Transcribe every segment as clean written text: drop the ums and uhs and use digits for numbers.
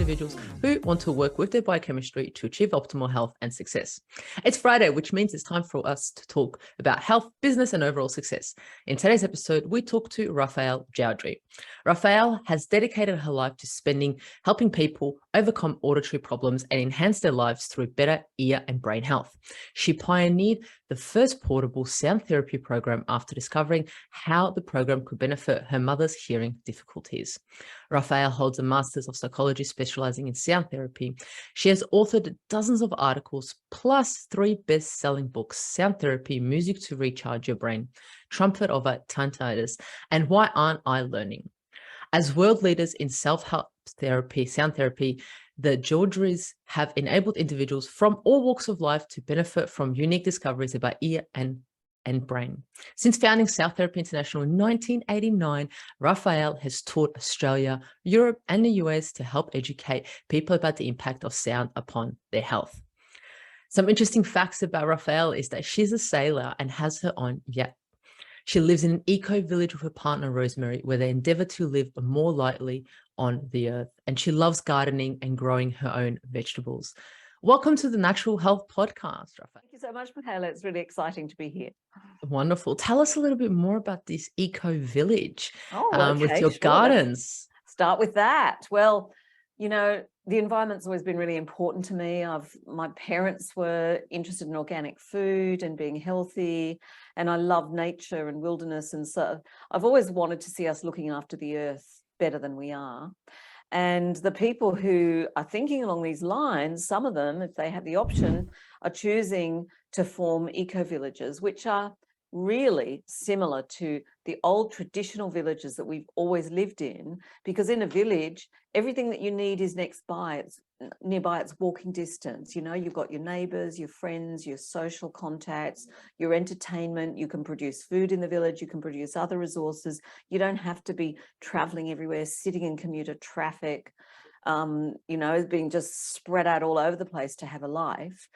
individuals who want to work with their biochemistry to achieve optimal health and success. It's Friday, which means it's time for us to talk about health, business, and overall success. In today's episode, we talk to Rafaele Joudry. Rafaele has dedicated her life to helping people overcome auditory problems and enhance their lives through better ear and brain health. She pioneered the first portable sound therapy program after discovering how the program could benefit her mother's hearing difficulties. Rafaele holds a Master's of Psychology specializing in sound therapy. She has authored dozens of articles, plus 3 best-selling books: Sound Therapy, Music to Recharge Your Brain, Trumpet over Tinnitus, and Why Aren't I Learning? As world leaders in self-help therapy, sound therapy, the Joudrys have enabled individuals from all walks of life to benefit from unique discoveries about ear and brain. Since founding Sound Therapy International in 1989, Rafaele has toured Australia, Europe, and the US to help educate people about the impact of sound upon their health. Some interesting facts about Rafaele is that she's a sailor and has her own yacht. She lives in an eco-village with her partner, Rosemary, where they endeavor to live more lightly on the earth. And she loves gardening and growing her own vegetables. Welcome to the Natural Health Podcast, Rafaele. Thank you so much, Michaela. It's really exciting to be here. Wonderful. Tell us a little bit more about this eco-village with your Sure. gardens. Let's start with that. Well, you know, the environment's always been really important to me. My parents were interested in organic food and being healthy, and I love nature and wilderness. And so I've always wanted to see us looking after the earth better than we are. And the people who are thinking along these lines, some of them, if they have the option, are choosing to form eco-villages, which are really similar to the old traditional villages that we've always lived in, because in a village, everything that you need is nearby, it's walking distance. You know, you've got your neighbors, your friends, your social contacts, your entertainment. You can produce food in the village, you can produce other resources. You don't have to be traveling everywhere, sitting in commuter traffic, being just spread out all over the place to have a life.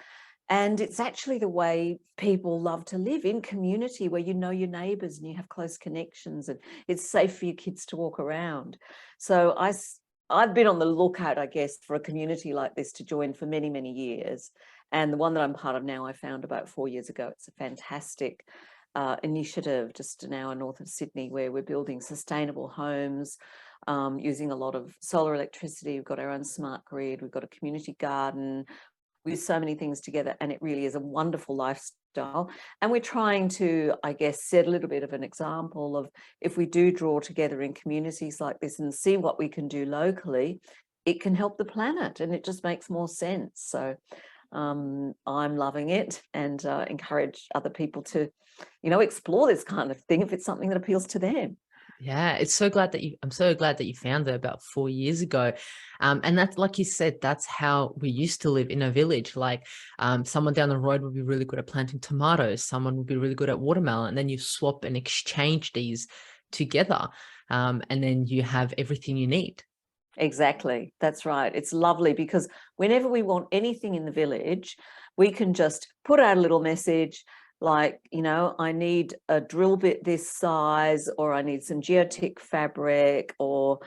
And it's actually the way people love to live, in community, where you know your neighbors and you have close connections, and it's safe for your kids to walk around. So I've been on the lookout, I guess, for a community like this to join for many, many years. And the one that I'm part of now, I found about 4 years ago. It's a fantastic initiative just an hour north of Sydney, where we're building sustainable homes using a lot of solar electricity. We've got our own smart grid. We've got a community garden. We do so many things together, and it really is a wonderful lifestyle. And we're trying to, I guess, set a little bit of an example of, if we do draw together in communities like this and see what we can do locally, it can help the planet, and it just makes more sense. So I'm loving it, and encourage other people to, explore this kind of thing if it's something that appeals to them. Yeah, I'm so glad that you found it about 4 years ago. And that's, like you said, that's how we used to live in a village. Like someone down the road would be really good at planting tomatoes. Someone would be really good at watermelon. And then you swap and exchange these together. And then you have everything you need. Exactly. That's right. It's lovely, because whenever we want anything in the village, we can just put out a little message, like, I need a drill bit this size, or I need some geotic fabric, or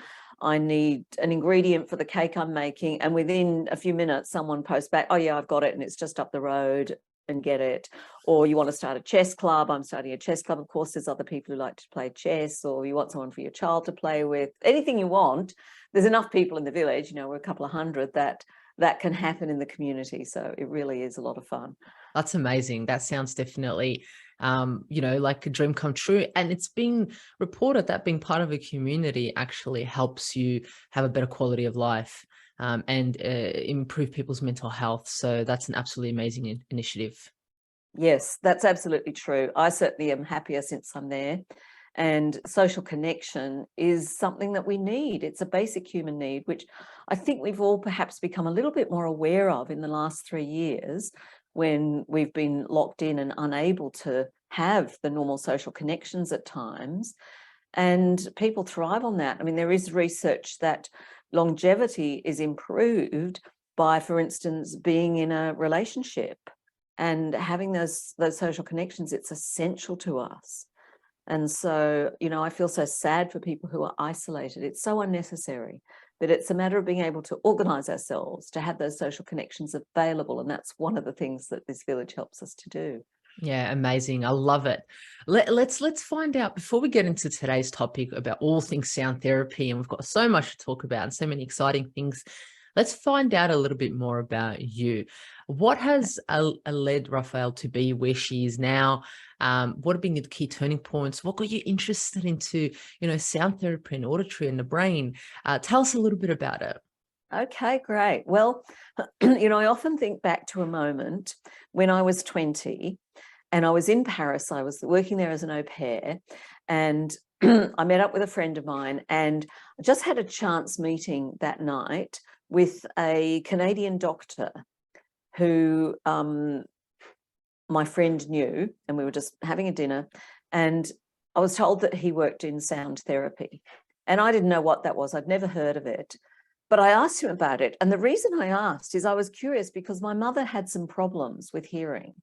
I need an ingredient for the cake I'm making. And within a few minutes, someone posts back, oh yeah, I've got it, and it's just up the road, and get it. Or you want to start a chess club, I'm starting a chess club. Of course, there's other people who like to play chess, or you want someone for your child to play with. Anything you want, there's enough people in the village, we're a couple of hundred, that can happen in the community. So it really is a lot of fun. That's amazing. That sounds definitely, like a dream come true. And it's been reported that being part of a community actually helps you have a better quality of life and improve people's mental health. So that's an absolutely amazing initiative. Yes, that's absolutely true. I certainly am happier since I'm there. And social connection is something that we need. It's a basic human need, which I think we've all perhaps become a little bit more aware of in the last 3 years, when we've been locked in and unable to have the normal social connections at times. And people thrive on that. I mean, there is research that longevity is improved by, for instance, being in a relationship and having those social connections. It's essential to us. And so, you know, I feel so sad for people who are isolated. It's so unnecessary, but it's a matter of being able to organize ourselves, to have those social connections available. And that's one of the things that this village helps us to do. Yeah, amazing. I love it. Let's find out before we get into today's topic about all things sound therapy, and we've got so much to talk about and so many exciting things. Let's find out a little bit more about you. What has led Rafael to be where she is now? What have been the key turning points? What got you interested into, sound therapy and auditory and the brain? Tell us a little bit about it. Okay, great. Well, I often think back to a moment when I was 20 and I was in Paris. I was working there as an au pair, and I met up with a friend of mine, and I just had a chance meeting that night with a Canadian doctor who my friend knew, and we were just having a dinner, and I was told that he worked in sound therapy, and I didn't know what that was. I'd never heard of it. But I asked him about it. And the reason I asked is I was curious because my mother had some problems with hearing.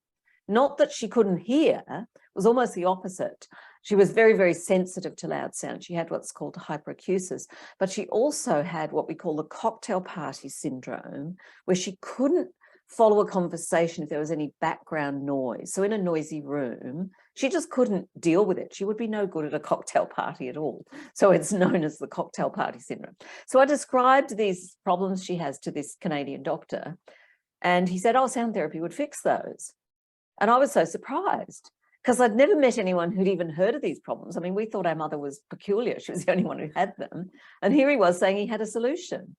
Not that she couldn't hear, it was almost the opposite. She was very, very sensitive to loud sound. She had what's called hyperacusis, but she also had what we call the cocktail party syndrome, where she couldn't follow a conversation if there was any background noise. So in a noisy room, she just couldn't deal with it. She would be no good at a cocktail party at all. So it's known as the cocktail party syndrome. So I described these problems she has to this Canadian doctor, and he said, oh, sound therapy would fix those. And I was so surprised because I'd never met anyone who'd even heard of these problems. I mean, we thought our mother was peculiar. She was the only one who had them. And here he was saying he had a solution.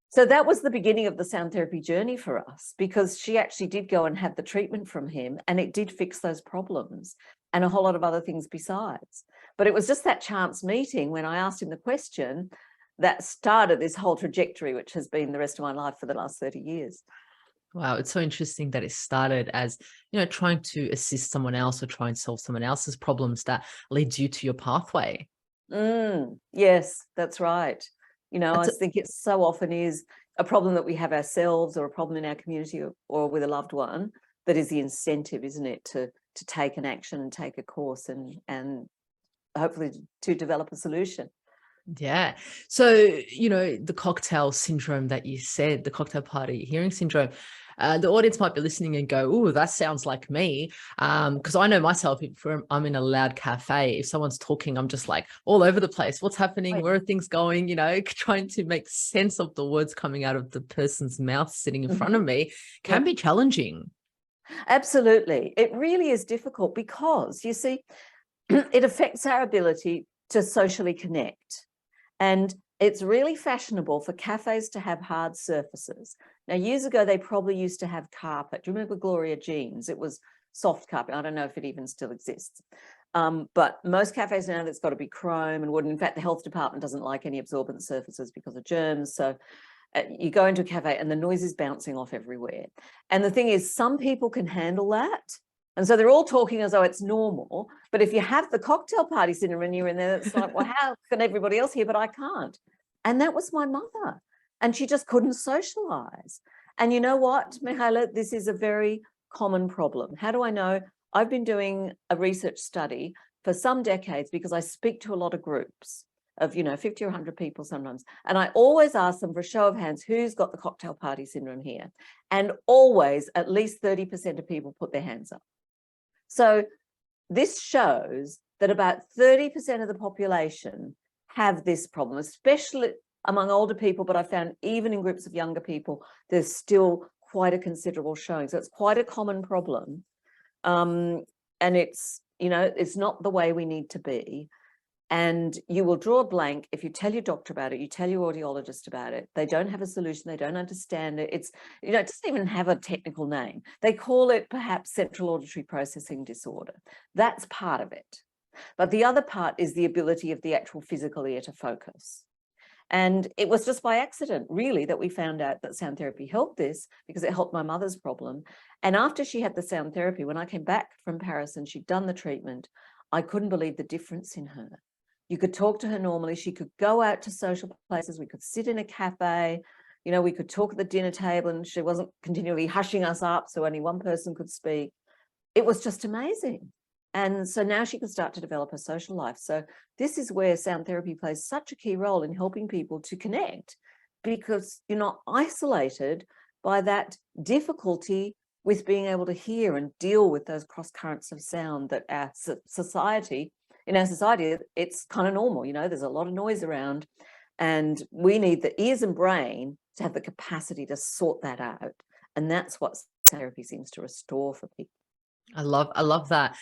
So that was the beginning of the sound therapy journey for us, because she actually did go and have the treatment from him, and it did fix those problems and a whole lot of other things besides. But it was just that chance meeting when I asked him the question that started this whole trajectory, which has been the rest of my life for the last 30 years. Wow, it's so interesting that it started as, trying to assist someone else or try and solve someone else's problems that leads you to your pathway. Yes, that's right. I think it so often is a problem that we have ourselves or a problem in our community or with a loved one that is the incentive, isn't it, to take an action and take a course and hopefully to develop a solution. Yeah. So, the cocktail syndrome that you said, the cocktail party hearing syndrome, the audience might be listening and go, oh, that sounds like me. Because I know myself, if I'm in a loud cafe, if someone's talking, I'm just like all over the place. What's happening? Where are things going? Trying to make sense of the words coming out of the person's mouth sitting in front of me can be challenging. Absolutely. It really is difficult because, you see, it affects our ability to socially connect. And it's really fashionable for cafes to have hard surfaces. Now, years ago, they probably used to have carpet. Do you remember Gloria Jean's? It was soft carpet. I don't know if it even still exists. But most cafes now, that's got to be chrome and wood. In fact, the health department doesn't like any absorbent surfaces because of germs. So you go into a cafe and the noise is bouncing off everywhere. And the thing is, some people can handle that. And so they're all talking as though it's normal. But if you have the cocktail party syndrome and you're in there, it's like, well, how can everybody else hear, but I can't? And that was my mother. And she just couldn't socialize. And you know what, Mihaela, this is a very common problem. How do I know? I've been doing a research study for some decades because I speak to a lot of groups of, 50 or 100 people sometimes. And I always ask them for a show of hands, who's got the cocktail party syndrome here? And always at least 30% of people put their hands up. So this shows that about 30% of the population have this problem, especially among older people, but I found even in groups of younger people, there's still quite a considerable showing. So it's quite a common problem. And it's, it's not the way we need to be. And you will draw a blank if you tell your doctor about it, you tell your audiologist about it. They don't have a solution. They don't understand it. It's, it doesn't even have a technical name. They call it perhaps central auditory processing disorder. That's part of it. But the other part is the ability of the actual physical ear to focus. And it was just by accident, really, that we found out that sound therapy helped this because it helped my mother's problem. And after she had the sound therapy, when I came back from Paris and she'd done the treatment, I couldn't believe the difference in her. You could talk to her normally. She could go out to social places. We could sit in a cafe. We could talk at the dinner table and she wasn't continually hushing us up so only one person could speak. It was just amazing. And so now she can start to develop her social life. So this is where sound therapy plays such a key role in helping people to connect, because you're not isolated by that difficulty with being able to hear and deal with those cross currents of sound that our society, it's kind of normal. There's a lot of noise around, and we need the ears and brain to have the capacity to sort that out. And that's what therapy seems to restore for people. I love that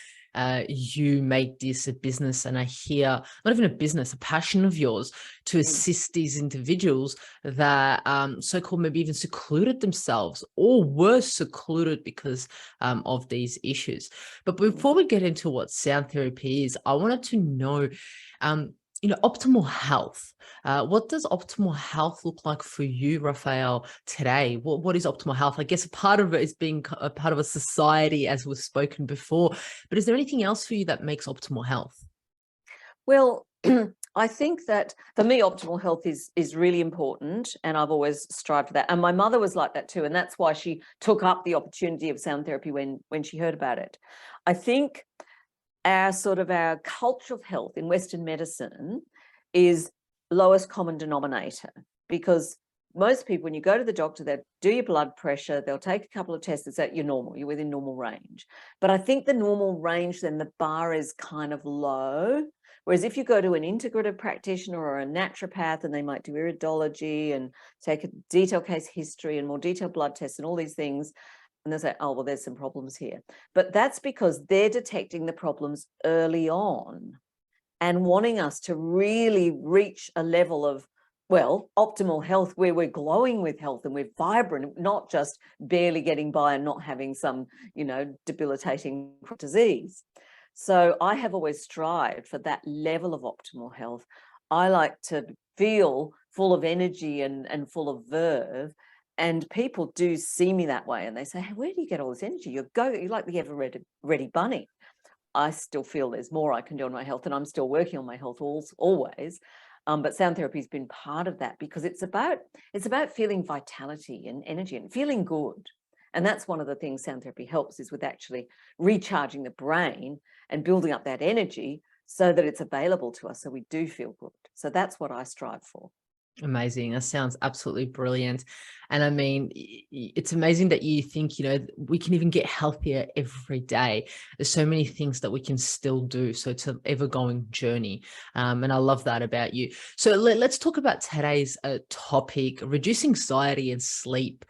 you make this a business, and I hear not even a business, a passion of yours to assist these individuals that so-called maybe even secluded themselves or were secluded because of these issues. But before we get into what sound therapy is, I wanted to know, optimal health. What does optimal health look like for you, Rafael, today? What is optimal health? I guess a part of it is being a part of a society, as we've spoken before, but is there anything else for you that makes optimal health? Well, I think that for me, optimal health is really important, and I've always strived for that. And my mother was like that too, and that's why she took up the opportunity of sound therapy when she heard about it. I think our culture of health in Western medicine is lowest common denominator, because most people, when you go to the doctor, they'll do your blood pressure, they'll take a couple of tests and say you're normal, you're within normal range. But I think the normal range, then the bar is kind of low. Whereas if you go to an integrative practitioner or a naturopath, and they might do iridology and take a detailed case history and more detailed blood tests and all these things, and they'll say, oh, well, there's some problems here. But that's because they're detecting the problems early on and wanting us to really reach a level of, well, optimal health where we're glowing with health and we're vibrant, not just barely getting by and not having some, debilitating disease. So I have always strived for that level of optimal health. I like to feel full of energy and full of verve. And people do see me that way, and they say, hey, where do you get all this energy? You're like the ever-ready bunny. I still feel there's more I can do on my health, and I'm still working on my health always. But sound therapy has been part of that, because it's about feeling vitality and energy and feeling good. And that's one of the things sound therapy helps, is with actually recharging the brain and building up that energy so that it's available to us, so we do feel good. So that's what I strive for. Amazing. That sounds absolutely brilliant. And I mean, it's amazing that you think, we can even get healthier every day. There's so many things that we can still do. So it's an ever-going journey. And I love that about you. So let's talk about today's topic, reducing anxiety and sleep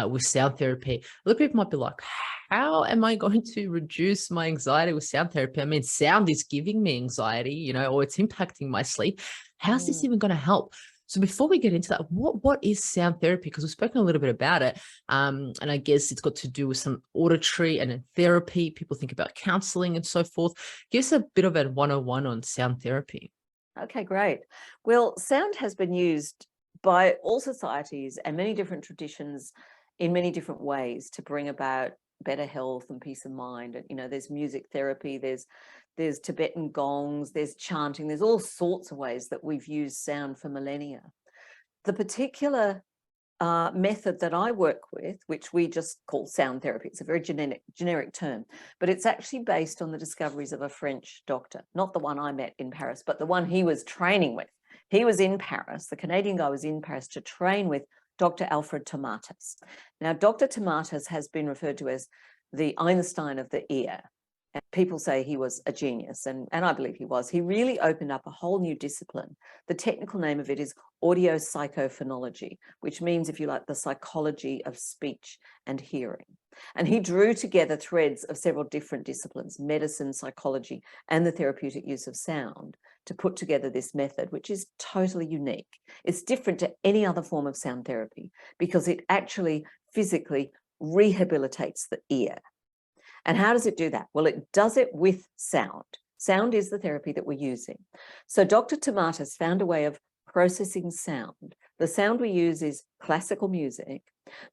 with sound therapy. A lot of people might be like, how am I going to reduce my anxiety with sound therapy? I mean, sound is giving me anxiety, or it's impacting my sleep. How's this even going to help? So before we get into that, what is sound therapy? Because we've spoken a little bit about it. And I guess it's got to do with some auditory and therapy. People think about counseling and so forth. Give us a bit of a 101 on sound therapy. Okay, great. Well, sound has been used by all societies and many different traditions in many different ways to bring about better health and peace of mind. And, there's music therapy, there's Tibetan gongs, there's chanting, there's all sorts of ways that we've used sound for millennia. The particular method that I work with, which we just call sound therapy, it's a very generic term, but it's actually based on the discoveries of a French doctor, not the one I met in Paris, but the one he was training with. He was in Paris, the Canadian guy was in Paris to train with Dr. Alfred Tinnitus. Now, Dr. Tinnitus has been referred to as the Einstein of the ear. And people say he was a genius, and I believe he was. He really opened up a whole new discipline. The technical name of it is audiopsychophonology, which means, if you like, the psychology of speech and hearing. And he drew together threads of several different disciplines, medicine, psychology, and the therapeutic use of sound, to put together this method, which is totally unique. It's different to any other form of sound therapy because it actually physically rehabilitates the ear. And how does it do that? Well, it does it with sound. Sound is the therapy that we're using. So Dr. Tinnitus found a way of processing sound. The sound we use is classical music,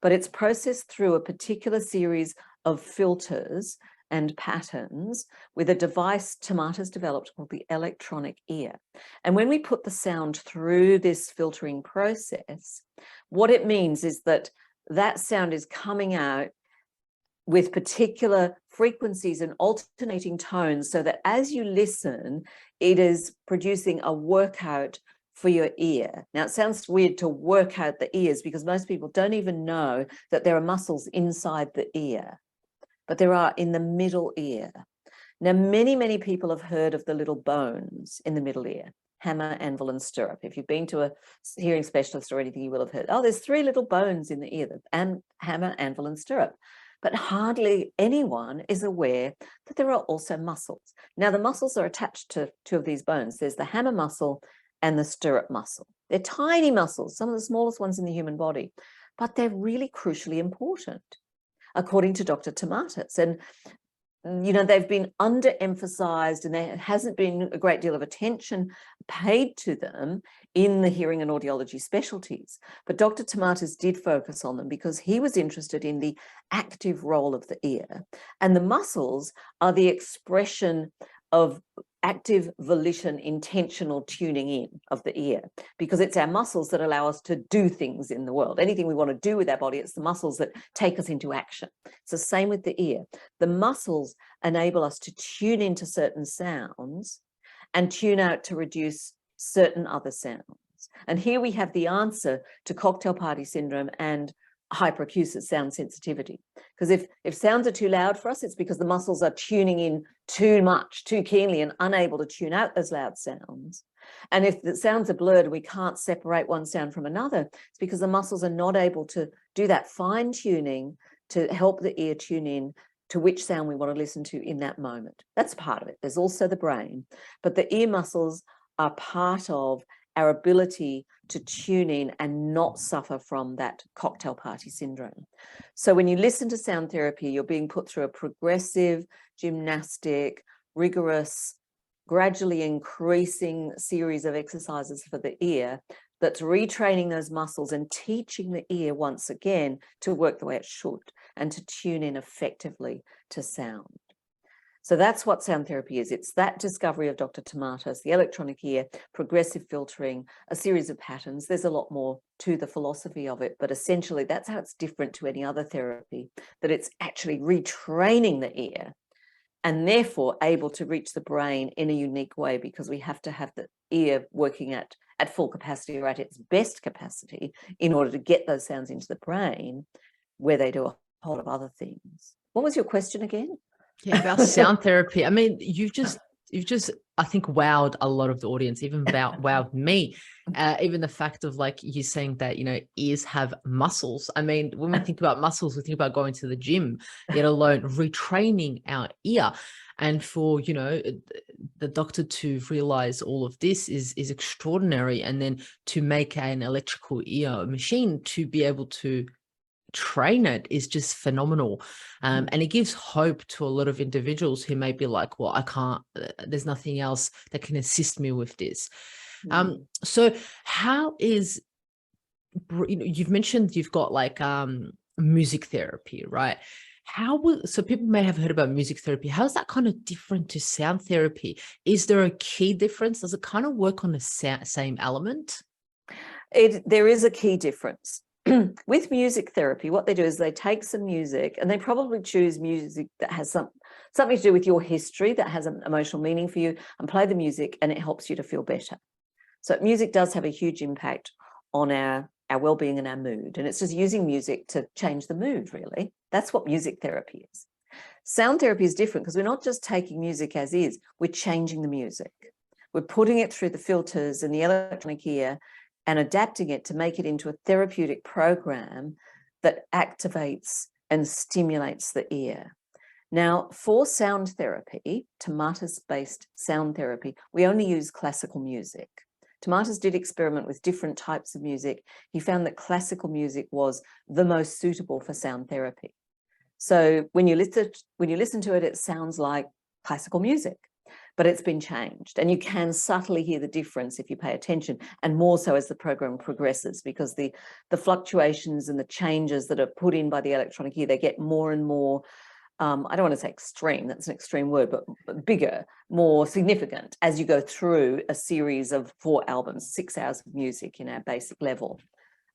but it's processed through a particular series of filters and patterns with a device Tinnitus developed called the electronic ear. And when we put the sound through this filtering process, what it means is that that sound is coming out with particular frequencies and alternating tones, so that as you listen, it is producing a workout for your ear. Now, it sounds weird to work out the ears because most people don't even know that there are muscles inside the ear, but there are in the middle ear. Now, many people have heard of the little bones in the middle ear: hammer, anvil, and stirrup. If you've been to a hearing specialist or anything, you will have heard, oh, there's 3 little bones in the ear, and hammer, anvil, and stirrup. But hardly anyone is aware that there are also muscles. Now, the muscles are attached to 2 of these bones. There's the hammer muscle and the stirrup muscle. They're tiny muscles, some of the smallest ones in the human body, but they're really crucially important, according to Dr. Tinnitus. And you know, they've been underemphasized, and there hasn't been a great deal of attention paid to them in the hearing and audiology specialties. But Dr. Tinnitus did focus on them because he was interested in the active role of the ear. And the muscles are the expression of active volition, intentional tuning in of the ear, because it's our muscles that allow us to do things in the world. Anything we want to do with our body, it's the muscles that take us into action. It's the same with the ear. The muscles enable us to tune into certain sounds and tune out to reduce certain other sounds. And here we have the answer to cocktail party syndrome and hyperacusis, sound sensitivity. Because if sounds are too loud for us, it's because the muscles are tuning in too much, too keenly, and unable to tune out those loud sounds. And if the sounds are blurred, we can't separate one sound from another, it's because the muscles are not able to do that fine tuning to help the ear tune in to which sound we want to listen to in that moment. That's part of it. There's also the brain, but the ear muscles are part of our ability to tune in and not suffer from that cocktail party syndrome. So when you listen to sound therapy, you're being put through a progressive, gymnastic, rigorous, gradually increasing series of exercises for the ear that's retraining those muscles and teaching the ear once again to work the way it should and to tune in effectively to sound. So that's what sound therapy is. It's that discovery of Dr. Tinnitus, the electronic ear, progressive filtering, a series of patterns. There's a lot more to the philosophy of it, but essentially that's how it's different to any other therapy, that it's actually retraining the ear and therefore able to reach the brain in a unique way, because we have to have the ear working at full capacity or at its best capacity in order to get those sounds into the brain, where they do a whole lot of other things. What was your question again? Yeah, about sound therapy. I mean, you've just, I think, wowed a lot of the audience, even wowed me. Even the fact of, like, you saying that, you know, ears have muscles. I mean, when we think about muscles, we think about going to the gym, let alone retraining our ear. And for, you know, the doctor to realize all of this is extraordinary. And then to make an electrical ear machine to be able to train it is just phenomenal. And it gives hope to a lot of individuals who may be like, well, I can't, there's nothing else that can assist me with this. So how is, you know, you've mentioned you've got like music therapy, right? So people may have heard about music therapy. How is that kind of different to sound therapy? Is there a key difference? Does it kind of work on the same element? There is a key difference. With music therapy, what they do is they take some music, and they probably choose music that has something to do with your history, that has an emotional meaning for you, and play the music, and it helps you to feel better. So music does have a huge impact on our well-being and our mood, and it's just using music to change the mood, really. That's what music therapy is. Sound therapy is different because we're not just taking music as is, we're changing the music. We're putting it through the filters and the electronic ear and adapting it to make it into a therapeutic program that activates and stimulates the ear. Now, for sound therapy, Tinnitus-based sound therapy, we only use classical music. Tinnitus did experiment with different types of music. He found that classical music was the most suitable for sound therapy. So when you listen to it, it sounds like classical music, but it's been changed, and you can subtly hear the difference if you pay attention, and more so as the program progresses, because the fluctuations and the changes that are put in by the electronic ear, they get more and more, I don't want to say extreme, that's an extreme word, but bigger, more significant as you go through a series of 4 albums, 6 hours of music in our basic level.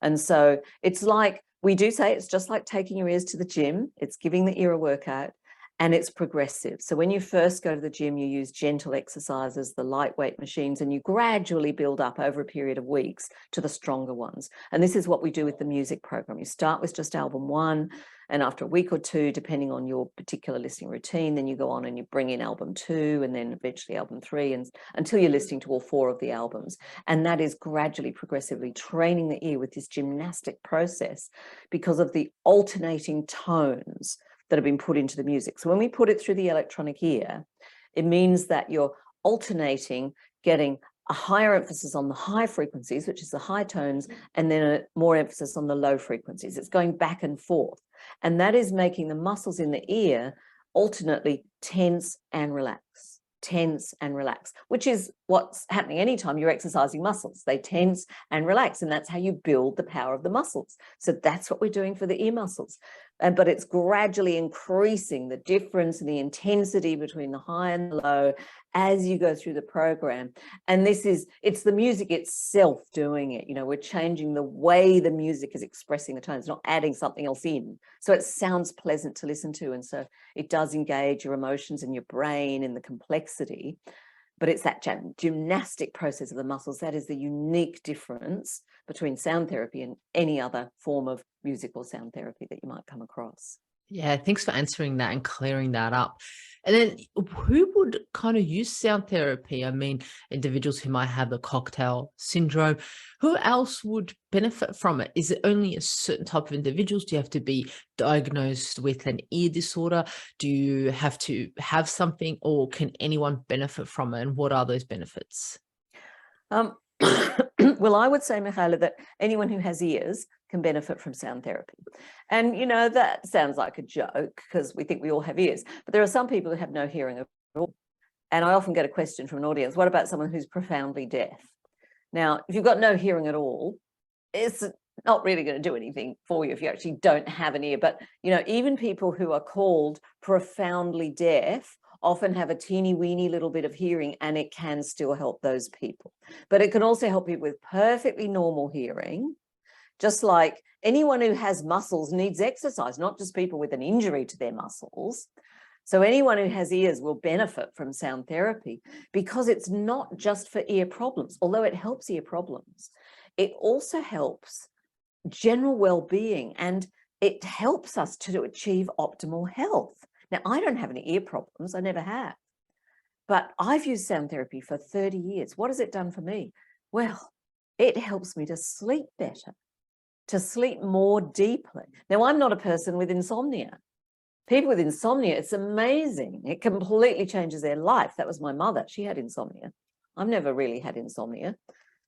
And so it's like We do say it's just like taking your ears to the gym. It's giving the ear a workout, and it's progressive. So when you first go to the gym, you use gentle exercises, the lightweight machines, and you gradually build up over a period of weeks to the stronger ones. And this is what we do with the music program. You start with just album 1, and after a week or 2, depending on your particular listening routine, then you go on and you bring in album 2, and then eventually album 3, and until you're listening to all 4 of the albums. And that is gradually, progressively training the ear with this gymnastic process because of the alternating tones that have been put into the music. So when we put it through the electronic ear, it means that you're alternating, getting a higher emphasis on the high frequencies, which is the high tones, and then a more emphasis on the low frequencies. It's going back and forth. And that is making the muscles in the ear alternately tense and relax, tense and relax, which is what's happening anytime you're exercising muscles. They tense and relax, and that's how you build the power of the muscles. So that's what we're doing for the ear muscles. But it's gradually increasing the difference in the intensity between the high and the low as you go through the program. And it's the music itself doing it. You know, we're changing the way the music is expressing the tones, not adding something else in. So it sounds pleasant to listen to. And so it does engage your emotions and your brain in the complexity. But it's that gymnastic process of the muscles that is the unique difference between sound therapy and any other form of musical sound therapy that you might come across. Yeah, thanks for answering that and clearing that up. And then who would kind of use sound therapy? I mean, individuals who might have the cocktail syndrome. Who else would benefit from it? Is it only a certain type of individuals? Do you have to be diagnosed with an ear disorder? Do you have to have something, or can anyone benefit from it? And what are those benefits? Well, I would say, Michaela, that anyone who has ears can benefit from sound therapy. And, you know, that sounds like a joke because we think we all have ears, but there are some people who have no hearing at all. And I often get a question from an audience, what about someone who's profoundly deaf? Now, if you've got no hearing at all, it's not really going to do anything for you if you actually don't have an ear. But, you know, even people who are called profoundly deaf often have a teeny weeny little bit of hearing, and it can still help those people. But it can also help people with perfectly normal hearing, just like anyone who has muscles needs exercise, not just people with an injury to their muscles. So anyone who has ears will benefit from sound therapy because it's not just for ear problems, although it helps ear problems. It also helps general well-being, and it helps us to achieve optimal health. Now, I don't have any ear problems. I never have. But I've used sound therapy for 30 years. What has it done for me? Well, it helps me to sleep better, to sleep more deeply. Now, I'm not a person with insomnia. People with insomnia, it's amazing. It completely changes their life. That was my mother. She had insomnia. I've never really had insomnia,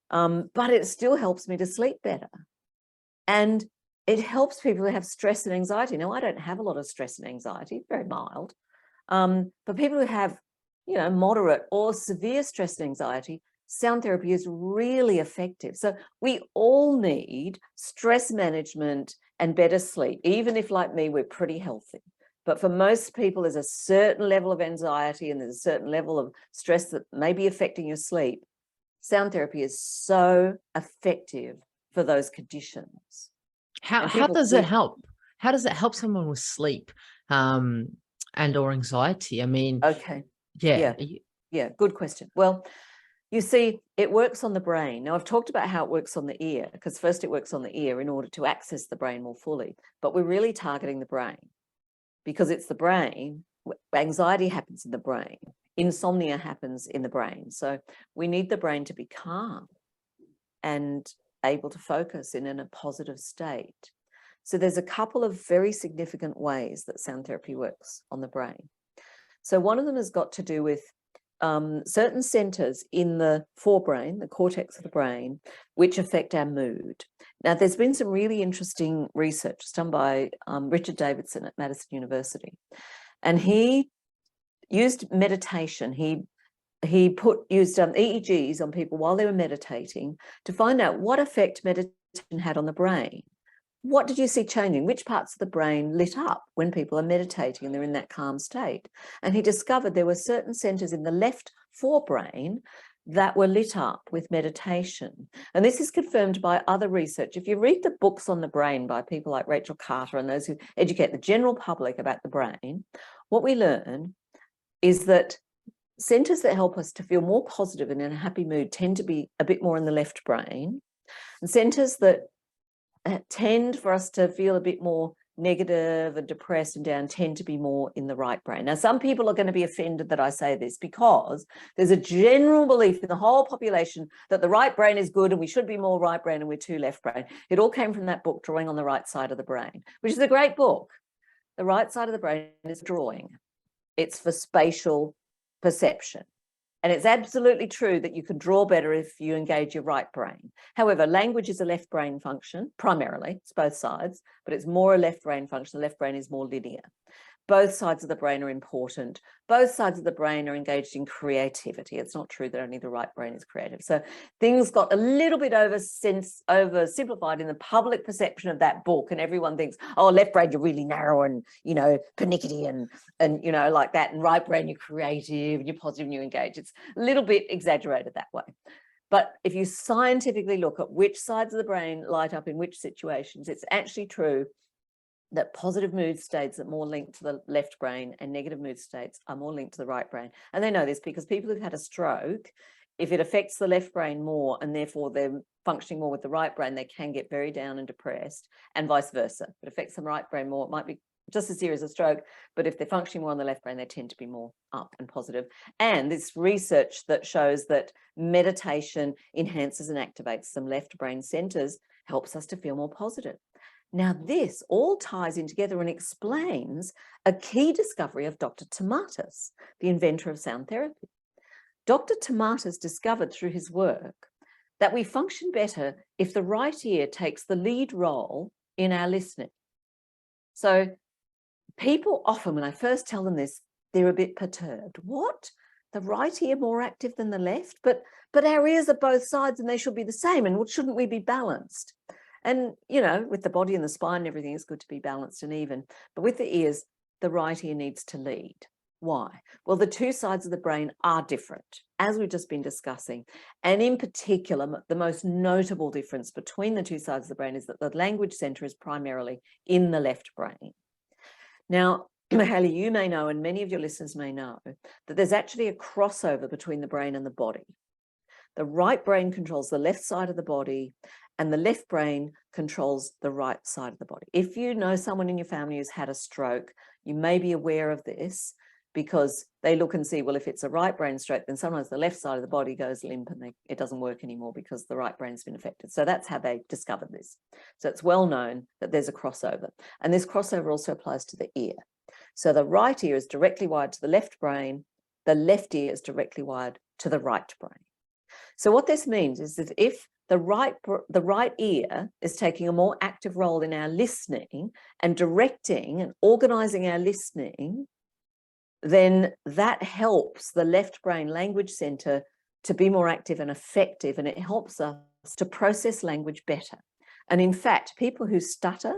but it still helps me to sleep better. And it helps people who have stress and anxiety. Now, I don't have a lot of stress and anxiety, very mild. But people who have, you know, moderate or severe stress and anxiety, sound therapy is really effective. So we all need stress management and better sleep, even if, like me, we're pretty healthy. But for most people, there's a certain level of anxiety and there's a certain level of stress that may be affecting your sleep. Sound therapy is so effective for those conditions. How does it help? How does it help someone with sleep and or anxiety? I mean, okay. yeah. Yeah, good question. Well, you see, it works on the brain. Now, I've talked about how it works on the ear, because first it works on the ear in order to access the brain more fully. But we're really targeting the brain because it's the brain. Anxiety happens in the brain. Insomnia happens in the brain. So we need the brain to be calm and able to focus in a positive state. So there's a couple of very significant ways that sound therapy works on the brain. So one of them has got to do with certain centers in the forebrain, the cortex of the brain, which affect our mood. Now, there's been some really interesting research done by Richard Davidson at Madison University, and he used meditation. He used EEGs on people while they were meditating to find out what effect meditation had on the brain. What did you see changing? Which parts of the brain lit up when people are meditating and they're in that calm state? And he discovered there were certain centers in the left forebrain that were lit up with meditation. And this is confirmed by other research. If you read the books on the brain by people like Rachel Carter and those who educate the general public about the brain, what we learn is that centers that help us to feel more positive and in a happy mood tend to be a bit more in the left brain. And centers that tend for us to feel a bit more negative and depressed and down tend to be more in the right brain. Now, some people are going to be offended that I say this because there's a general belief in the whole population that the right brain is good and we should be more right brain and we're too left brain. It all came from that book, Drawing on the Right Side of the Brain, which is a great book. The right side of the brain is drawing. It's for spatial perception. And it's absolutely true that you can draw better if you engage your right brain. However, language is a left brain function, primarily. It's both sides, but it's more a left brain function. The left brain is more linear. Both sides of the brain are important. Both sides of the brain are engaged in creativity. It's not true that only the right brain is creative. So things got a little bit oversimplified in the public perception of that book, and everyone thinks, oh, left brain, you're really narrow and, you know, pernickety and you know, like that, and right brain, you're creative and you're positive and you engage. It's a little bit exaggerated that way. But if you scientifically look at which sides of the brain light up in which situations, it's actually true that positive mood states are more linked to the left brain and negative mood states are more linked to the right brain. And they know this because people who've had a stroke, if it affects the left brain more and therefore they're functioning more with the right brain, they can get very down and depressed, and vice versa. If it affects the right brain more, it might be just as serious as a stroke, but if they're functioning more on the left brain, they tend to be more up and positive. And this research that shows that meditation enhances and activates some left brain centers helps us to feel more positive. Now, this all ties in together and explains a key discovery of Dr. Tinnitus, the inventor of sound therapy. Dr. Tinnitus discovered through his work that we function better if the right ear takes the lead role in our listening. So people often, when I first tell them this, they're a bit perturbed. What? The right ear more active than the left? But our ears are both sides and they should be the same. And shouldn't we be balanced? And, you know, with the body and the spine and everything, it's good to be balanced and even. But with the ears, the right ear needs to lead. Why? Well, the two sides of the brain are different, as we've just been discussing. And in particular, the most notable difference between the two sides of the brain is that the language center is primarily in the left brain. Now, Haley, you may know, and many of your listeners may know, that there's actually a crossover between the brain and the body. The right brain controls the left side of the body, and the left brain controls the right side of the body. If you know someone in your family who's had a stroke, you may be aware of this because they look and see, well, if it's a right brain stroke, then sometimes the left side of the body goes limp and it doesn't work anymore because the right brain's been affected. So that's how they discovered this. So it's well known that there's a crossover. And this crossover also applies to the ear. So the right ear is directly wired to the left brain. The left ear is directly wired to the right brain. So what this means is that if the right ear is taking a more active role in our listening and directing and organizing our listening, then that helps the left brain language center to be more active and effective, and it helps us to process language better. And in fact, people who stutter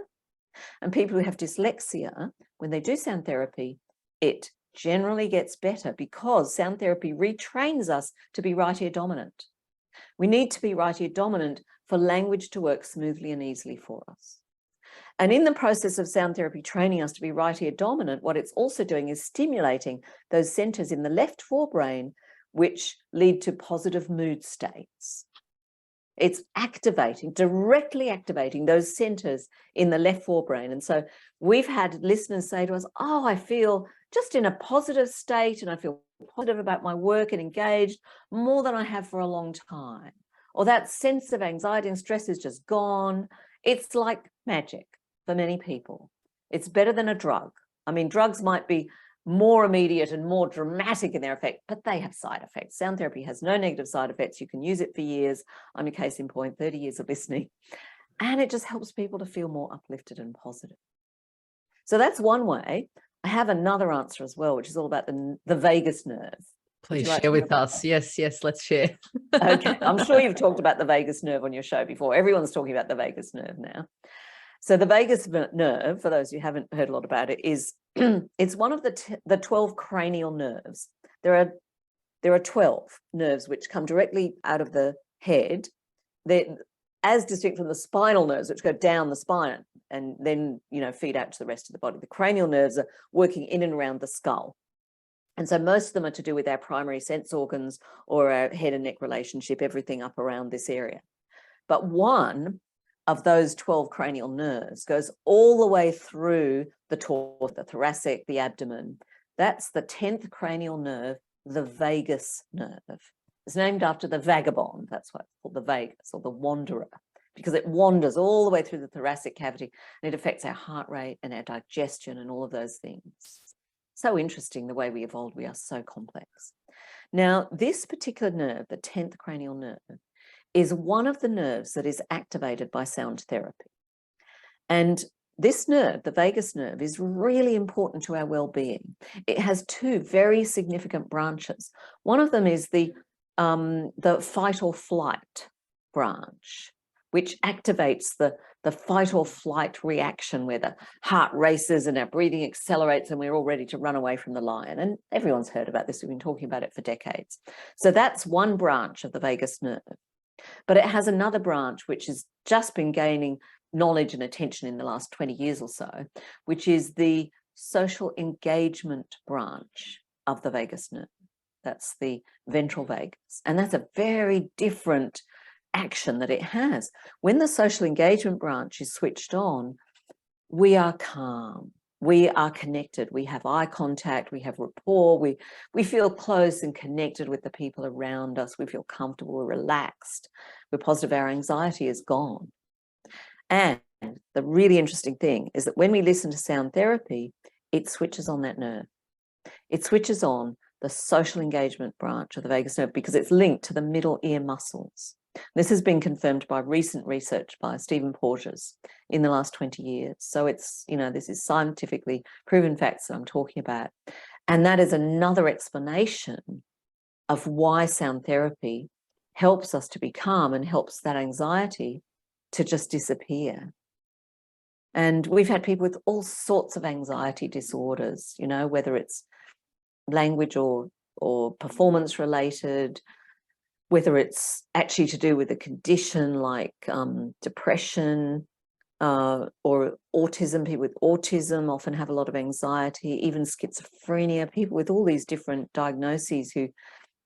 and people who have dyslexia, when they do sound therapy, it generally gets better because sound therapy retrains us to be right ear dominant. We need to be right ear dominant for language to work smoothly and easily for us. And in the process of sound therapy training us to be right ear dominant, what it's also doing is stimulating those centers in the left forebrain, which lead to positive mood states. It's activating, directly activating those centers in the left forebrain. And so we've had listeners say to us, oh, I feel just in a positive state and I feel positive about my work and engaged more than I have for a long time. Or that sense of anxiety and stress is just gone. It's like magic for many people. It's better than a drug. I mean, drugs might be more immediate and more dramatic in their effect, but they have side effects. Sound therapy has no negative side effects. You can use it for years. I'm a case in point, 30 years of listening. And it just helps people to feel more uplifted and positive. So that's one way. I have another answer as well, which is all about the vagus nerve. Please share with us. Yes, let's share. Okay, I'm sure you've talked about the vagus nerve on your show before. Everyone's talking about the vagus nerve now. So the vagus nerve, for those who haven't heard a lot about it, is it's one of the 12 cranial nerves. There are there are 12 nerves which come directly out of the head. They're as distinct from the spinal nerves, which go down the spine and then, feed out to the rest of the body. The cranial nerves are working in and around the skull. And so most of them are to do with our primary sense organs or our head and neck relationship, everything up around this area. But one of those 12 cranial nerves goes all the way through the torso, the thoracic, the abdomen. That's the 10th cranial nerve, the vagus nerve. It's named after the vagabond. That's why it's called the vagus, or the wanderer, because it wanders all the way through the thoracic cavity, and it affects our heart rate and our digestion and all of those things. So interesting the way we evolved. We are so complex. Now, this particular nerve, the 10th cranial nerve, is one of the nerves that is activated by sound therapy. And this nerve, the vagus nerve, is really important to our well-being. It has two very significant branches. One of them is the fight or flight branch, which activates the fight or flight reaction, where the heart races and our breathing accelerates and we're all ready to run away from the lion. And everyone's heard about this. We've been talking about it for decades. So that's one branch of the vagus nerve. But it has another branch which has just been gaining knowledge and attention in the last 20 years or so, which is the social engagement branch of the vagus nerve. That's the ventral vagus. And that's a very different action that it has. When the social engagement branch is switched on, we are calm, we are connected, we have eye contact, we have rapport, we feel close and connected with the people around us, we feel comfortable, we're relaxed, we're positive, our anxiety is gone. And the really interesting thing is that when we listen to sound therapy, it switches on that nerve. It switches on the social engagement branch of the vagus nerve because it's linked to the middle ear muscles. This has been confirmed by recent research by Stephen Porges in the last 20 years. So it's, this is scientifically proven facts that I'm talking about. And that is another explanation of why sound therapy helps us to be calm and helps that anxiety to just disappear. And we've had people with all sorts of anxiety disorders, whether it's language or performance related, whether it's actually to do with a condition like depression or autism. People with autism often have a lot of anxiety, even schizophrenia, people with all these different diagnoses who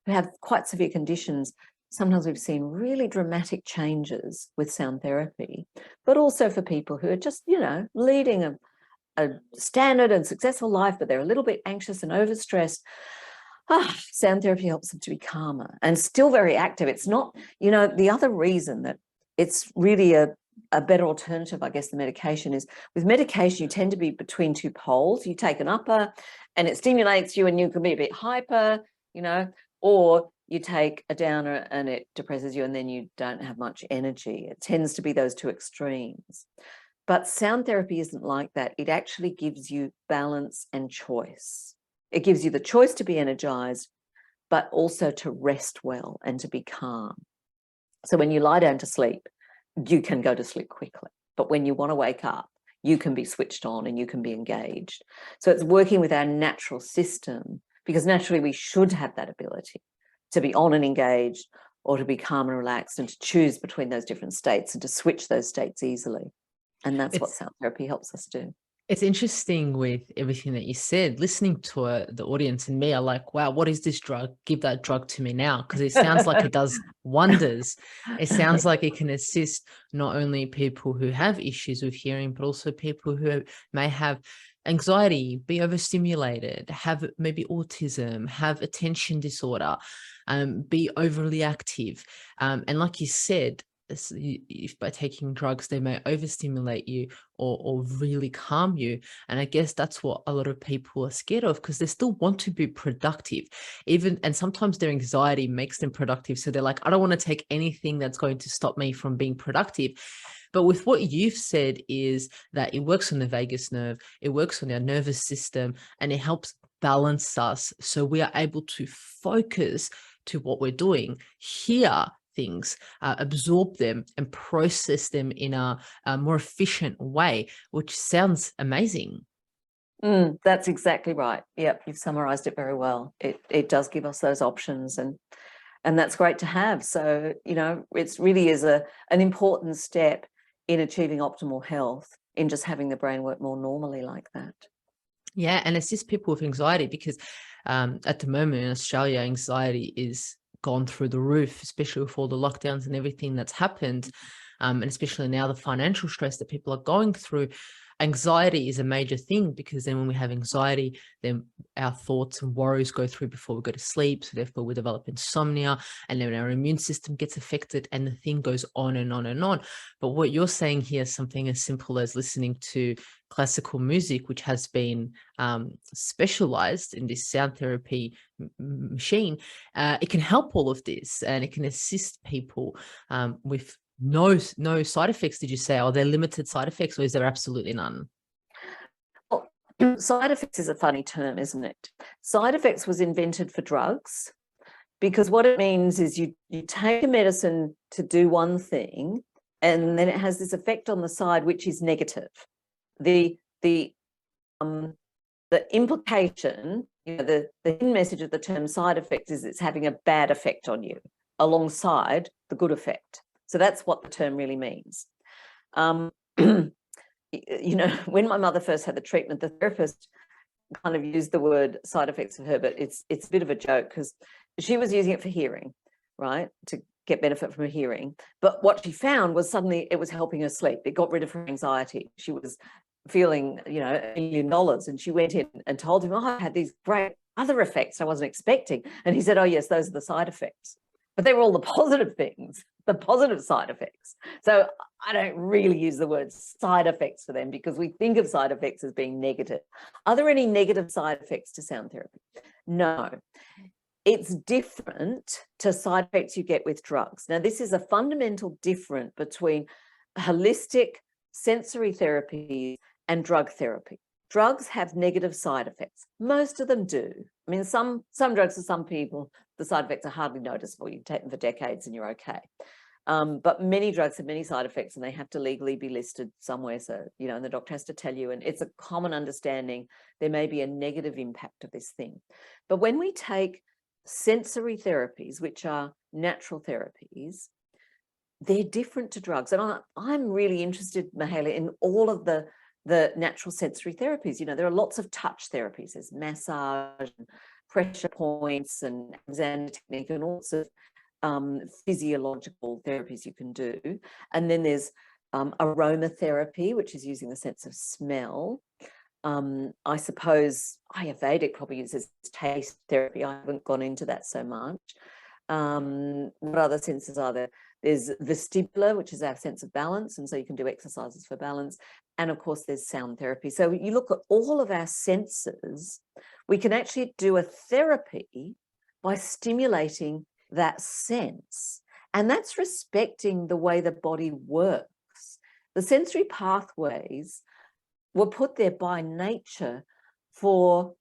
have quite severe conditions. Sometimes we've seen really dramatic changes with sound therapy, but also for people who are just, leading a standard and successful life, but they're a little bit anxious and overstressed. Sound therapy helps them to be calmer and still very active. It's not, the other reason that it's really a better alternative, I guess, than medication is with medication, you tend to be between two poles. You take an upper and it stimulates you and you can be a bit hyper, or you take a downer and it depresses you and then you don't have much energy. It tends to be those two extremes. But sound therapy isn't like that. It actually gives you balance and choice. It gives you the choice to be energized, but also to rest well and to be calm. So when you lie down to sleep, you can go to sleep quickly. But when you want to wake up, you can be switched on and you can be engaged. So it's working with our natural system, because naturally we should have that ability to be on and engaged, or to be calm and relaxed, and to choose between those different states and to switch those states easily. And that's what sound therapy helps us do. It's interesting with everything that you said, listening to the audience and me are like, wow, what is this drug? Give that drug to me now. Because it sounds like it does wonders. It sounds like it can assist not only people who have issues with hearing, but also people who may have anxiety, be overstimulated, have maybe autism, have attention disorder, be overly active. And like you said, if by taking drugs they may overstimulate you or really calm you, and I guess that's what a lot of people are scared of, because they still want to be productive, and sometimes their anxiety makes them productive, so they're like, I don't want to take anything that's going to stop me from being productive. But with what you've said is that it works on the vagus nerve, it works on our nervous system, and it helps balance us so we are able to focus to what we're doing, hear things, absorb them and process them in a more efficient way, which sounds amazing. That's exactly right. Yep, you've summarized it very well. It does give us those options, and that's great to have. So, it really is an important step in achieving optimal health, in just having the brain work more normally like that. Yeah, and assist people with anxiety, because at the moment in Australia, anxiety is gone through the roof, especially with all the lockdowns and everything that's happened. And especially now the financial stress that people are going through. Anxiety is a major thing, because then when we have anxiety, then our thoughts and worries go through before we go to sleep. So therefore we develop insomnia, and then our immune system gets affected, and the thing goes on and on and on. But what you're saying here is something as simple as listening to classical music, which has been specialized in this sound therapy machine. It can help all of this, and it can assist people with no side effects. Did you say? Are there limited side effects, or is there absolutely none? Well, side effects is a funny term, isn't it? Side effects was invented for drugs, because what it means is you take a medicine to do one thing, and then it has this effect on the side which is negative. The implication, the hidden message of the term side effects is it's having a bad effect on you alongside the good effect. So that's what the term really means. When my mother first had the treatment, the therapist kind of used the word side effects of her, but it's a bit of a joke, because she was using it for hearing, right, to get benefit from her hearing. But what she found was suddenly it was helping her sleep. It got rid of her anxiety. She was feeling, $1 million, and she went in and told him, I had these great other effects I wasn't expecting. And he said, oh yes, those are the side effects. But they were all the positive things, the positive side effects. So I don't really use the word side effects for them, because we think of side effects as being negative. Are there any negative side effects to sound therapy? No. It's different to side effects you get with drugs. Now, this is a fundamental difference between holistic sensory therapy and drug therapy. Drugs have negative side effects. Most of them do. I mean, some drugs for some people, the side effects are hardly noticeable. You can take them for decades and you're okay. But many drugs have many side effects, and they have to legally be listed somewhere. So, and the doctor has to tell you, and it's a common understanding there may be a negative impact of this thing. But when we take sensory therapies, which are natural therapies, they're different to drugs. And I'm really interested, Mahala, in all of the natural sensory therapies. There are lots of touch therapies. There's massage, and pressure points, and Alexander technique, and all sorts of physiological therapies you can do. And then there's aromatherapy, which is using the sense of smell. I suppose Ayurvedic probably uses taste therapy. I haven't gone into that so much. What other senses are there? There's vestibular, which is our sense of balance, and so you can do exercises for balance. And of course, there's sound therapy. So you look at all of our senses, we can actually do a therapy by stimulating that sense. And that's respecting the way the body works. The sensory pathways were put there by nature for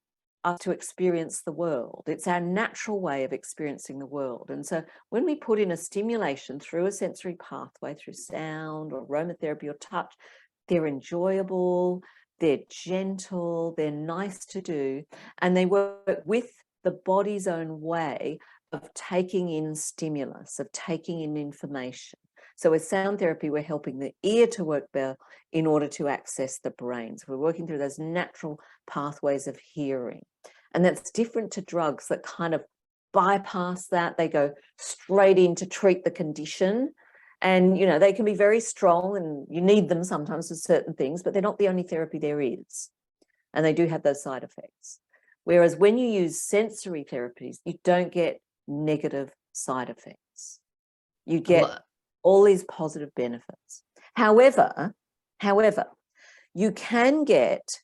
us to experience the world. It's our natural way of experiencing the world. And so when we put in a stimulation through a sensory pathway, through sound or aromatherapy or touch, they're enjoyable, they're gentle, they're nice to do, and they work with the body's own way of taking in stimulus, of taking in information. So with sound therapy, we're helping the ear to work better in order to access the brain. So we're working through those natural pathways of hearing. And that's different to drugs that kind of bypass that. They go straight in to treat the condition. And, they can be very strong, and you need them sometimes for certain things, but they're not the only therapy there is. And they do have those side effects. Whereas when you use sensory therapies, you don't get negative side effects. You get all these positive benefits. However, you can get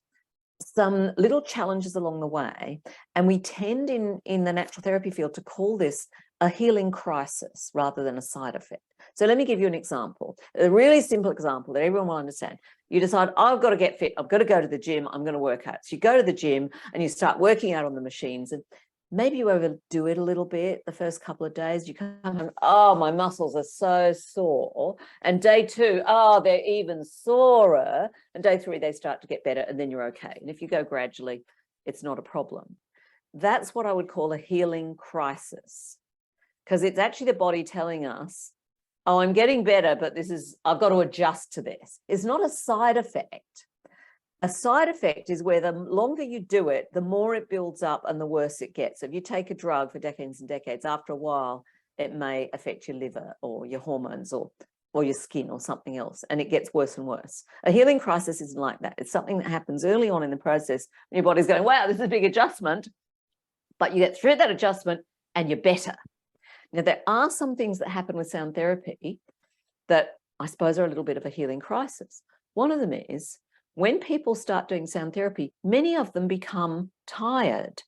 some little challenges along the way, and we tend in the natural therapy field to call this a healing crisis rather than a side effect. So let me give you an example, a really simple example that everyone will understand. You decide, I've got to get fit, I've got to go to the gym, I'm going to work out. So you go to the gym and you start working out on the machines, and Maybe you overdo it a little bit the first couple of days. You come home, oh, my muscles are so sore. And day 2, oh, they're even sorer. And day 3, they start to get better, and then you're okay. And if you go gradually, it's not a problem. That's what I would call a healing crisis, because it's actually the body telling us, oh, I'm getting better, but I've got to adjust to this. It's not a side effect. A side effect is where the longer you do it, the more it builds up and the worse it gets. So if you take a drug for decades and decades, after a while, it may affect your liver or your hormones or your skin or something else, and it gets worse and worse. A healing crisis isn't like that. It's something that happens early on in the process when your body's going, wow, this is a big adjustment, but you get through that adjustment and you're better. Now, there are some things that happen with sound therapy that I suppose are a little bit of a healing crisis. One of them is, when people start doing sound therapy, many of them become tired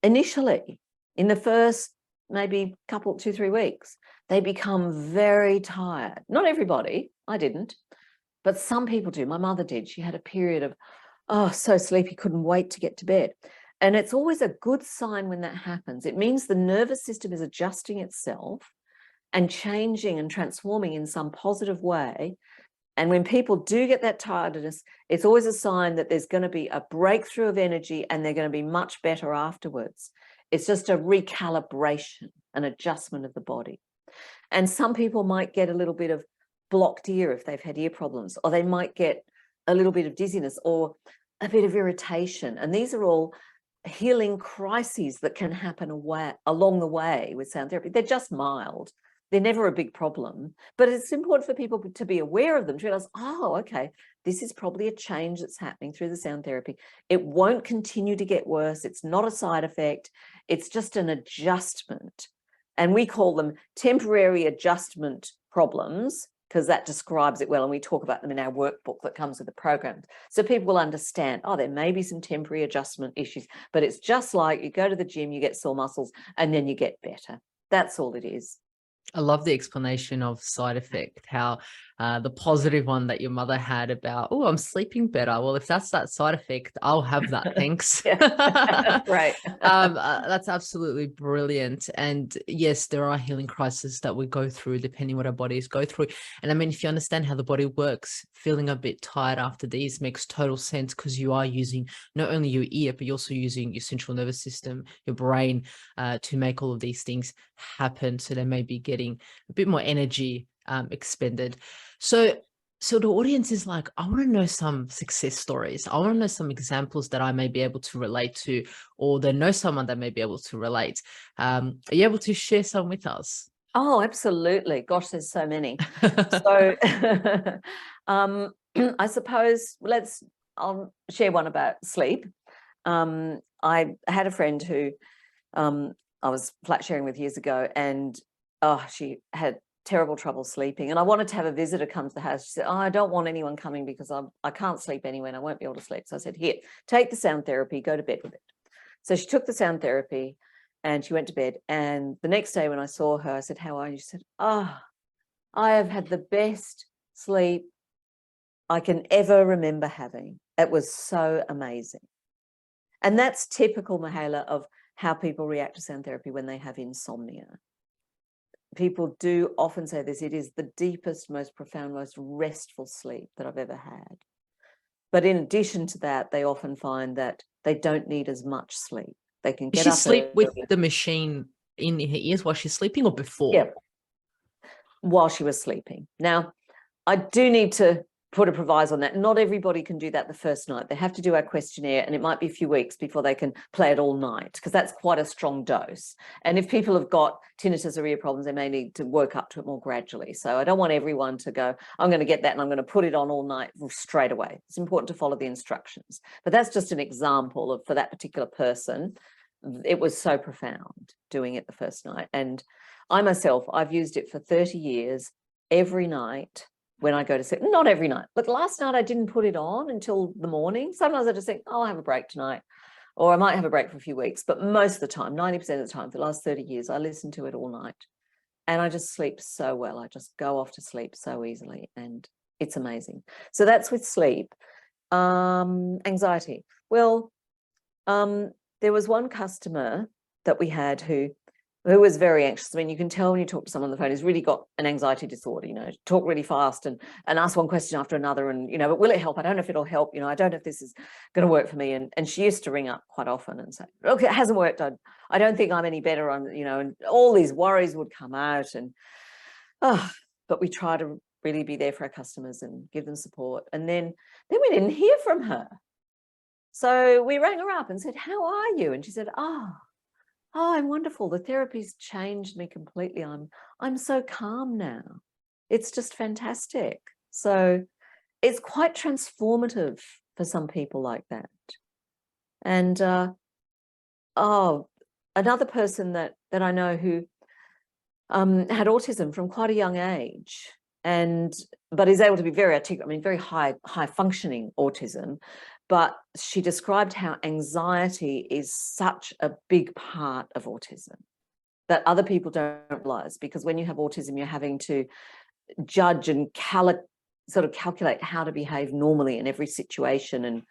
initially. In the first maybe 2-3 weeks, they become very tired. Not everybody, I didn't, but some people do. My mother did. She had a period of, oh, so sleepy, couldn't wait to get to bed. And it's always a good sign when that happens. It means the nervous system is adjusting itself and changing and transforming in some positive way. And when people do get that tiredness, it's always a sign that there's going to be a breakthrough of energy and they're going to be much better afterwards. It's just a recalibration, an adjustment of the body. And some people might get a little bit of blocked ear if they've had ear problems, or they might get a little bit of dizziness or a bit of irritation. And these are all healing crises that can happen along the way with sound therapy. They're just mild. They're never a big problem, but it's important for people to be aware of them, to realize, oh, okay, this is probably a change that's happening through the sound therapy. It won't continue to get worse. It's not a side effect. It's just an adjustment. And we call them temporary adjustment problems, because that describes it well. And we talk about them in our workbook that comes with the program. So people will understand, oh, there may be some temporary adjustment issues, but it's just like you go to the gym, you get sore muscles, and then you get better. That's all it is. I love the explanation of side effect, how the positive one that your mother had about, oh, I'm sleeping better. Well, if that's that side effect, I'll have that. Thanks. Right. That's absolutely brilliant. And yes, there are healing crises that we go through depending what our bodies go through. And I mean, if you understand how the body works, feeling a bit tired after these makes total sense, because you are using not only your ear, but you're also using your central nervous system, your brain, to make all of these things happen. So they may be getting a bit more energy expended. So the audience is like, I want to know some success stories. I want to know some examples that I may be able to relate to, or they know someone that may be able to relate. Are you able to share some with us? Oh, absolutely. Gosh, there's so many. So I suppose I'll share one about sleep. I had a friend who I was flat sharing with years ago, and she had terrible trouble sleeping, and I wanted to have a visitor come to the house. She said, oh, I don't want anyone coming because I can't sleep anyway and I won't be able to sleep. So I said, here, take the sound therapy, go to bed with it. So she took the sound therapy and she went to bed. And the next day when I saw her, I said, how are you? She said, I have had the best sleep I can ever remember having. It was so amazing. And that's typical, Mihaela, of how people react to sound therapy when they have insomnia. People do often say this, it is the deepest, most profound, most restful sleep that I've ever had. But in addition to that, they often find that they don't need as much sleep. They can get up. Does she sleep with the machine in her ears while she's sleeping, or before? Yeah, while she was sleeping. Now, I do need to put a proviso on that. Not everybody can do that the first night. They have to do our questionnaire, and it might be a few weeks before they can play it all night, because that's quite a strong dose. And if people have got tinnitus or ear problems, they may need to work up to it more gradually. So I don't want everyone to go, I'm going to get that and I'm going to put it on all night straight away. It's important to follow the instructions. But that's just an example of, for that particular person, it was so profound doing it the first night. And I myself, I've used it for 30 years, every night. When I go to sleep, not every night, but last night I didn't put it on until the morning. Sometimes I just think, oh, I'll have a break tonight, or I might have a break for a few weeks, but most of the time, 90% of the time, for the last 30 years, I listen to it all night, and I just sleep so well. I just go off to sleep so easily, and it's amazing. So that's with sleep. Anxiety. Well, there was one customer that we had who was very anxious. I mean, you can tell when you talk to someone on the phone, he's really got an anxiety disorder, talk really fast and ask one question after another. And, but will it help? I don't know if it'll help. I don't know if this is going to work for me. And she used to ring up quite often and say, look, it hasn't worked. I don't think I'm any better on, and all these worries would come out. And, but we try to really be there for our customers and give them support. And then we didn't hear from her. So we rang her up and said, how are you? And she said, oh, I'm wonderful. The therapy's changed me completely. I'm so calm now. It's just fantastic. So it's quite transformative for some people like that. And another person that I know who had autism from quite a young age, but is able to be very articulate. I mean, very high functioning autism. But she described how anxiety is such a big part of autism that other people don't realize, because when you have autism, you're having to judge and sort of calculate how to behave normally in every situation and,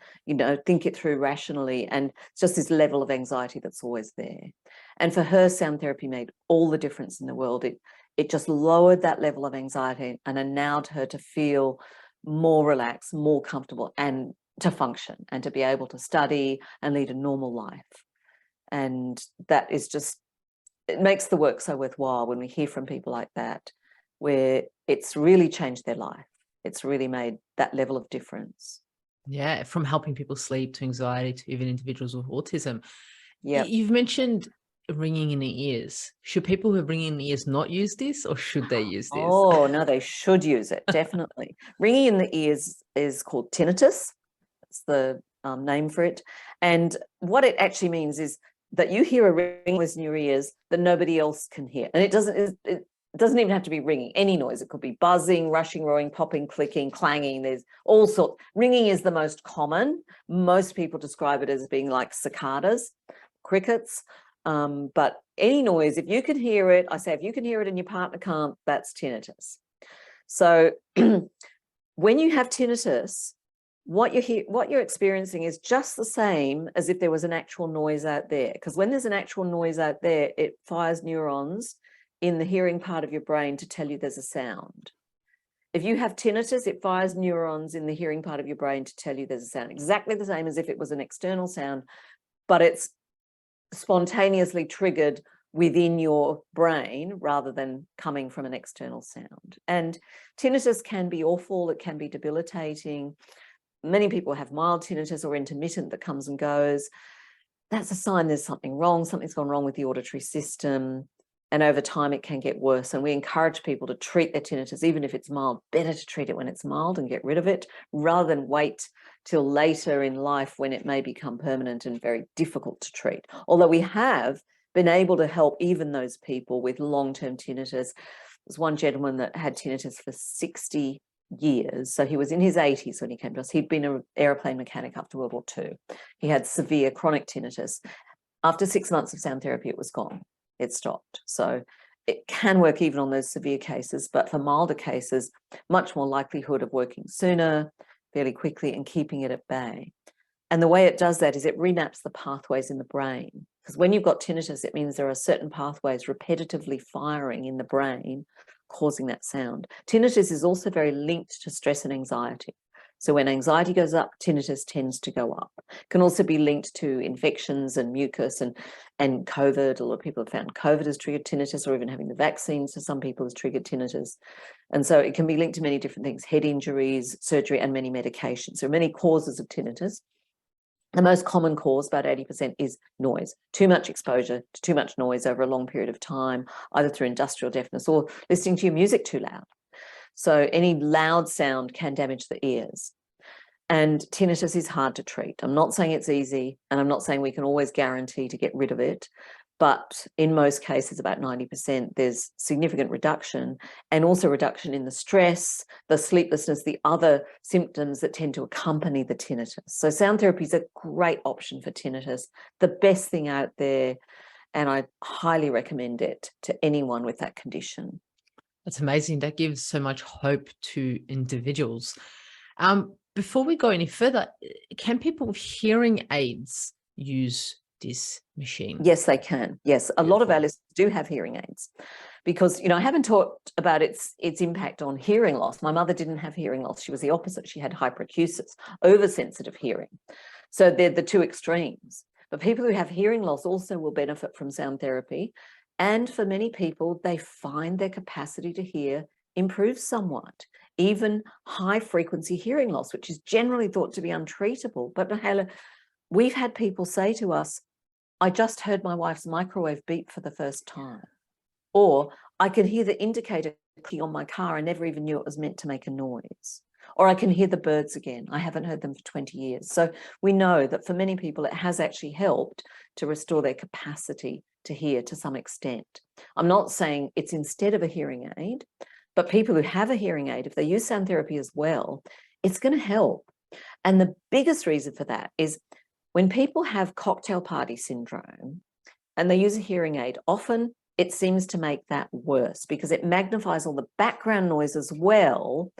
think it through rationally. And it's just this level of anxiety that's always there. And for her, sound therapy made all the difference in the world. It just lowered that level of anxiety and allowed her to feel more relaxed, more comfortable, and to function and to be able to study and lead a normal life. And that is just, it makes the work so worthwhile when we hear from people like that, where it's really changed their life. It's really made that level of difference. Yeah, from helping people sleep to anxiety to even individuals with autism. Yeah, You've mentioned ringing in the ears. Should people who are ringing in the ears not use this, or should they use this? Oh, no, they should use it, definitely. Ringing in the ears is called tinnitus. That's the name for it. And what it actually means is that you hear a ring noise in your ears that nobody else can hear. And it doesn't even have to be ringing, any noise. It could be buzzing, rushing, roaring, popping, clicking, clanging. There's all sorts. Ringing is the most common. Most people describe it as being like cicadas, crickets. But any noise, if you can hear it, I say, if you can hear it and your partner can't, that's tinnitus. So when you have tinnitus, what you're experiencing is just the same as if there was an actual noise out there. Because when there's an actual noise out there, it fires neurons in the hearing part of your brain to tell you there's a sound. If you have tinnitus, it fires neurons in the hearing part of your brain to tell you there's a sound. Exactly the same as if it was an external sound, but it's spontaneously triggered within your brain rather than coming from an external sound. And tinnitus can be awful. It can be debilitating. Many people have mild tinnitus or intermittent that comes and goes. That's a sign there's something wrong. Something's gone wrong with the auditory system. And over time, it can get worse. And we encourage people to treat their tinnitus, even if it's mild. Better to treat it when it's mild and get rid of it, rather than wait till later in life when it may become permanent and very difficult to treat. Although we have been able to help even those people with long-term tinnitus. There's one gentleman that had tinnitus for 60 years. So he was in his 80s when he came to us. He'd been an airplane mechanic after World War II. He had severe chronic tinnitus. After 6 months of sound therapy, it was gone. It stopped. So it can work even on those severe cases, but for milder cases, much more likelihood of working sooner, fairly quickly, and keeping it at bay. And the way it does that is it remaps the pathways in the brain. Because when you've got tinnitus, it means there are certain pathways repetitively firing in the brain, causing that sound. Tinnitus is also very linked to stress and anxiety. So when anxiety goes up, tinnitus tends to go up. It can also be linked to infections and mucus and COVID. A lot of people have found COVID has triggered tinnitus, or even having the vaccines for some people has triggered tinnitus. And so it can be linked to many different things: head injuries, surgery, and many medications. There are many causes of tinnitus. The most common cause, about 80%, is noise. Too much exposure to too much noise over a long period of time, either through industrial deafness or listening to your music too loud. So any loud sound can damage the ears. And tinnitus is hard to treat. I'm not saying it's easy, and I'm not saying we can always guarantee to get rid of it. But in most cases, about 90%, there's significant reduction, and also reduction in the stress, the sleeplessness, the other symptoms that tend to accompany the tinnitus. So sound therapy is a great option for tinnitus, the best thing out there, and I highly recommend it to anyone with that condition. That's amazing. That gives so much hope to individuals. Before we go any further, can people with hearing aids use this machine? Yes, they can. Yes, a lot of Beautiful. our listeners do have hearing aids because, I haven't talked about its impact on hearing loss. My mother didn't have hearing loss. She was the opposite. She had hyperacusis, oversensitive hearing. So they're the two extremes. But people who have hearing loss also will benefit from sound therapy. And for many people, they find their capacity to hear improves somewhat. Even high frequency hearing loss, which is generally thought to be untreatable. But Mihaela, we've had people say to us, I just heard my wife's microwave beep for the first time. Or I can hear the indicator clicking on my car. I never even knew it was meant to make a noise. Or I can hear the birds again. I haven't heard them for 20 years. So we know that for many people, it has actually helped to restore their capacity to hear to some extent. I'm not saying it's instead of a hearing aid, but people who have a hearing aid, if they use sound therapy as well, it's going to help. And the biggest reason for that is when people have cocktail party syndrome and they use a hearing aid, often it seems to make that worse because it magnifies all the background noise as well.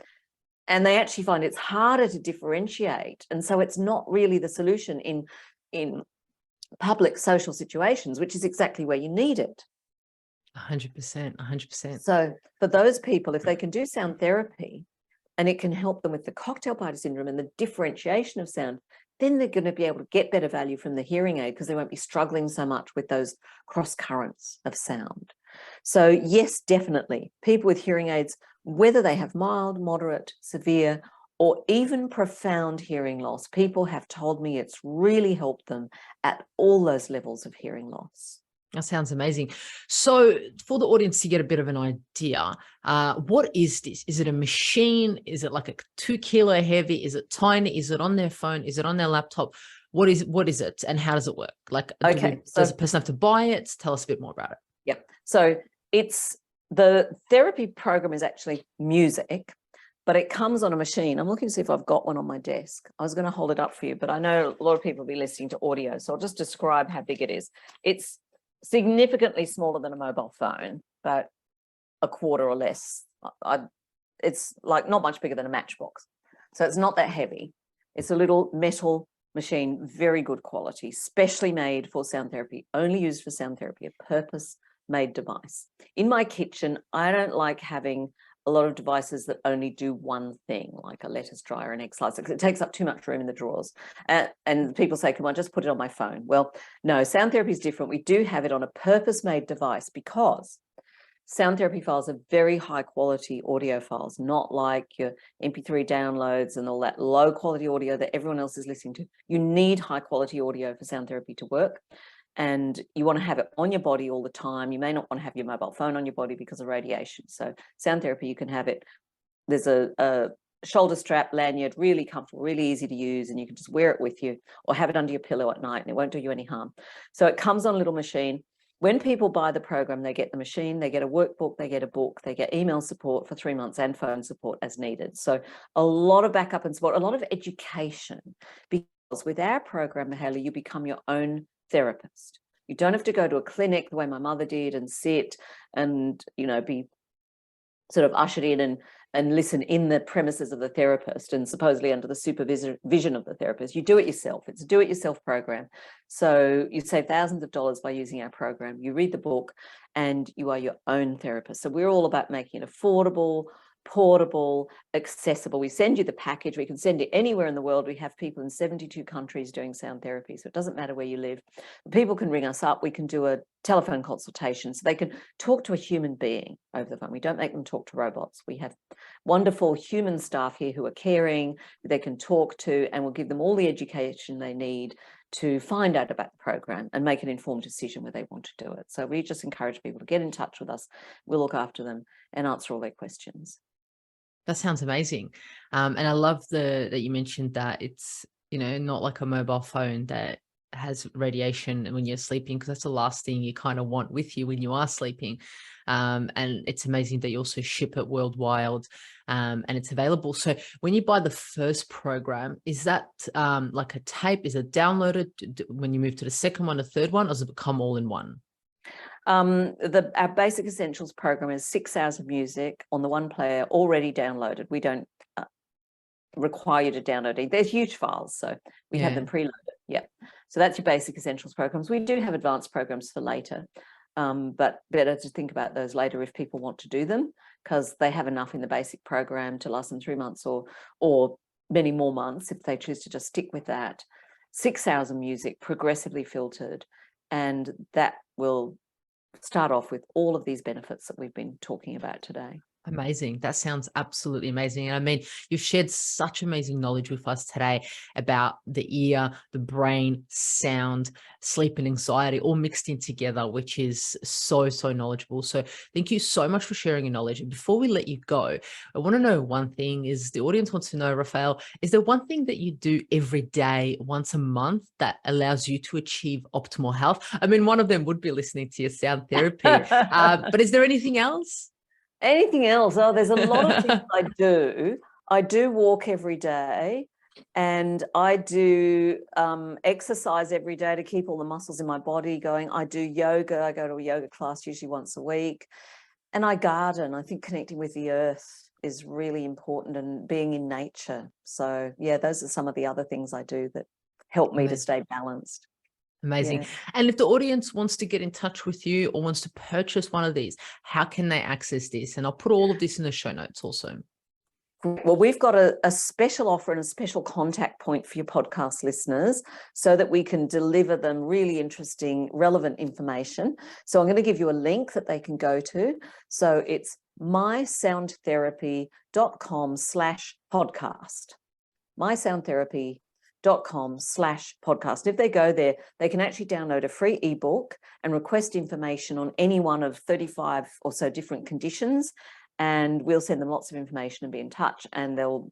And they actually find it's harder to differentiate. And so it's not really the solution in public social situations, which is exactly where you need it. 100%, 100%. So for those people, if they can do sound therapy and it can help them with the cocktail party syndrome and the differentiation of sound, then they're going to be able to get better value from the hearing aid because they won't be struggling so much with those cross currents of sound. So yes, definitely, people with hearing aids, whether they have mild, moderate, severe, or even profound hearing loss, people have told me it's really helped them at all those levels of hearing loss. That sounds amazing. So for the audience to get a bit of an idea, what is this? Is it a machine? Is it like a 2 kilo heavy? Is it tiny? Is it on their phone? Is it on their laptop? What is it? And how does it work? Like, does a person have to buy it? Tell us a bit more about it. Yep. So the therapy program is actually music, but it comes on a machine. I'm looking to see if I've got one on my desk. I was going to hold it up for you, but I know a lot of people will be listening to audio. So I'll just describe how big it is. It's significantly smaller than a mobile phone, but a quarter or less. It's like not much bigger than a matchbox. So it's not that heavy. It's a little metal machine, very good quality, specially made for sound therapy, only used for sound therapy, a purpose-made device. In my kitchen, I don't like having a lot of devices that only do one thing, like a lettuce dryer and egg slicer, because it takes up too much room in the drawers. And people say, come on, just put it on my phone. Well, no, sound therapy is different. We do have it on a purpose-made device because sound therapy files are very high quality audio files, not like your MP3 downloads and all that low quality audio that everyone else is listening to. You need high quality audio for sound therapy to work. And you want to have it on your body all the time. You may not want to have your mobile phone on your body because of radiation. So sound therapy, you can have it. There's a shoulder strap lanyard, really comfortable, really easy to use, and you can just wear it with you or have it under your pillow at night and it won't do you any harm. So it comes on a little machine. When people buy the program, they get the machine, they get a workbook, they get a book, they get email support for 3 months and phone support as needed. So a lot of backup and support, a lot of education, because with our program, Mihaela, you become your own therapist. You don't have to go to a clinic the way my mother did and sit and, be sort of ushered in and listen in the premises of the therapist and supposedly under the supervision of the therapist. You do it yourself. It's a do-it-yourself program. So you save thousands of dollars by using our program. You read the book and you are your own therapist. So we're all about making it affordable, portable, accessible. We send you the package. We can send it anywhere in the world. We have people in 72 countries doing sound therapy, so it doesn't matter where you live. People can ring us up. We can do a telephone consultation so they can talk to a human being over the phone. We don't make them talk to robots. We have wonderful human staff here who are caring, who they can talk to, and we'll give them all the education they need to find out about the program and make an informed decision where they want to do it. So we just encourage people to get in touch with us. We'll look after them and answer all their questions. That sounds amazing. And I love that you mentioned that it's, not like a mobile phone that has radiation when you're sleeping, because that's the last thing you kind of want with you when you are sleeping. And it's amazing that you also ship it worldwide and it's available. So when you buy the first program, is that like a tape? Is it downloaded when you move to the second one, the third one, or does it become all in one? Our basic essentials program is 6 hours of music on the one player already downloaded. We don't require you to download it. They're huge files, so we have them preloaded. Yeah. So that's your basic essentials programs. We do have advanced programs for later, but better to think about those later if people want to do them, because they have enough in the basic program to last them 3 months or many more months if they choose to just stick with that. 6 hours of music, progressively filtered, and that will start off with all of these benefits that we've been talking about today. Amazing. That sounds absolutely amazing. And I mean, you've shared such amazing knowledge with us today about the ear, the brain, sound, sleep and anxiety all mixed in together, which is so, so knowledgeable. So thank you so much for sharing your knowledge. And before we let you go, I want to know one thing is the audience wants to know, Rafael, is there one thing that you do every day, once a month, that allows you to achieve optimal health? I mean, one of them would be listening to your sound therapy, but is there anything else? Anything else? Oh, there's a lot of things I do. I do walk every day, and I do exercise every day to keep all the muscles in my body going. I do yoga. I go to a yoga class usually once a week, and I garden. I think connecting with the earth is really important, and being in nature. So yeah, those are some of the other things I do that help me to stay balanced. Amazing. Yeah. And if the audience wants to get in touch with you or wants to purchase one of these, how can they access this? And I'll put all of this in the show notes also. Well, we've got a special offer and a special contact point for your podcast listeners so that we can deliver them really interesting, relevant information. So I'm going to give you a link that they can go to. So it's mysoundtherapy.com/podcast. mysoundtherapy.com/podcast. If they go there, they can actually download a free ebook and request information on any one of 35 or so different conditions. And we'll send them lots of information and be in touch, and they'll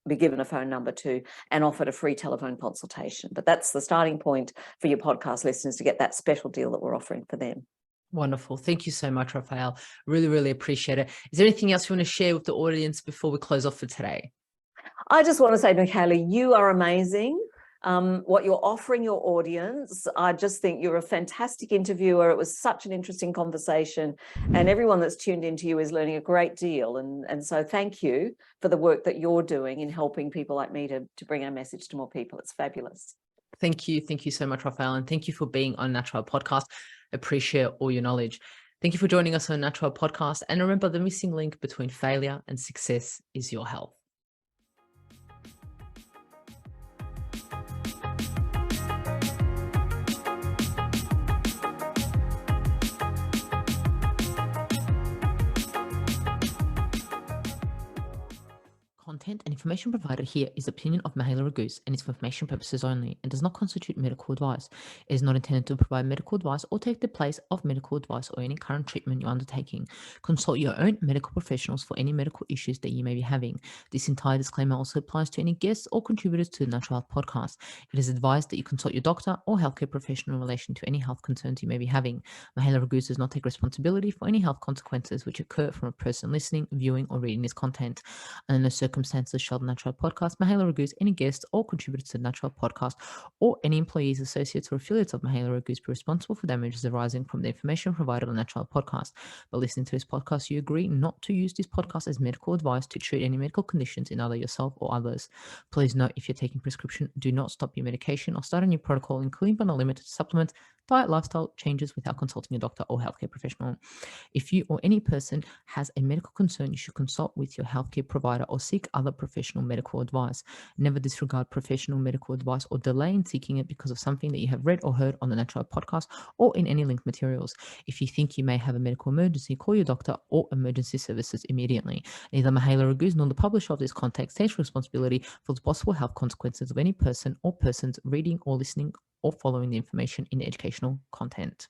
be given a phone number too and offered a free telephone consultation. But that's the starting point for your podcast listeners to get that special deal that we're offering for them. Wonderful. Thank you so much, Rafael. Really, really appreciate it. Is there anything else you want to share with the audience before we close off for today? I just want to say, Michaela, you are amazing. What you're offering your audience, I just think you're a fantastic interviewer. It was such an interesting conversation, and everyone that's tuned into you is learning a great deal. And so thank you for the work that you're doing in helping people like me to bring our message to more people. It's fabulous. Thank you. Thank you so much, Rafael. And thank you for being on Natural Podcast. Appreciate all your knowledge. Thank you for joining us on Natural Podcast. And remember, the missing link between failure and success is your health. Content and information provided here is opinion of Mahela Raguse and is for information purposes only and does not constitute medical advice. It is not intended to provide medical advice or take the place of medical advice or any current treatment you're undertaking. Consult your own medical professionals for any medical issues that you may be having. This entire disclaimer also applies to any guests or contributors to the Natural Health Podcast. It is advised that you consult your doctor or healthcare professional in relation to any health concerns you may be having. Mahela Raguse does not take responsibility for any health consequences which occur from a person listening, viewing, or reading this content. Under no circumstances shall the Natural Podcast, Mahela Raguse, any guests or contributors to the Natural Podcast, or any employees, associates, or affiliates of Mahela Raguse be responsible for damages arising from the information provided on the Natural Podcast. By listening to this podcast, you agree not to use this podcast as medical advice to treat any medical conditions in either yourself or others. Please note, if you're taking prescription, do not stop your medication or start a new protocol, including but not limited to supplements, diet, lifestyle changes without consulting your doctor or healthcare professional. If you or any person has a medical concern, you should consult with your healthcare provider or seek other professional medical advice. Never disregard professional medical advice or delay in seeking it because of something that you have read or heard on the Natural Podcast or in any linked materials. If you think you may have a medical emergency, call your doctor or emergency services immediately. Neither Mahela Raguse nor the publisher of this content takes responsibility for the possible health consequences of any person or persons reading or listening or following the information in educational content.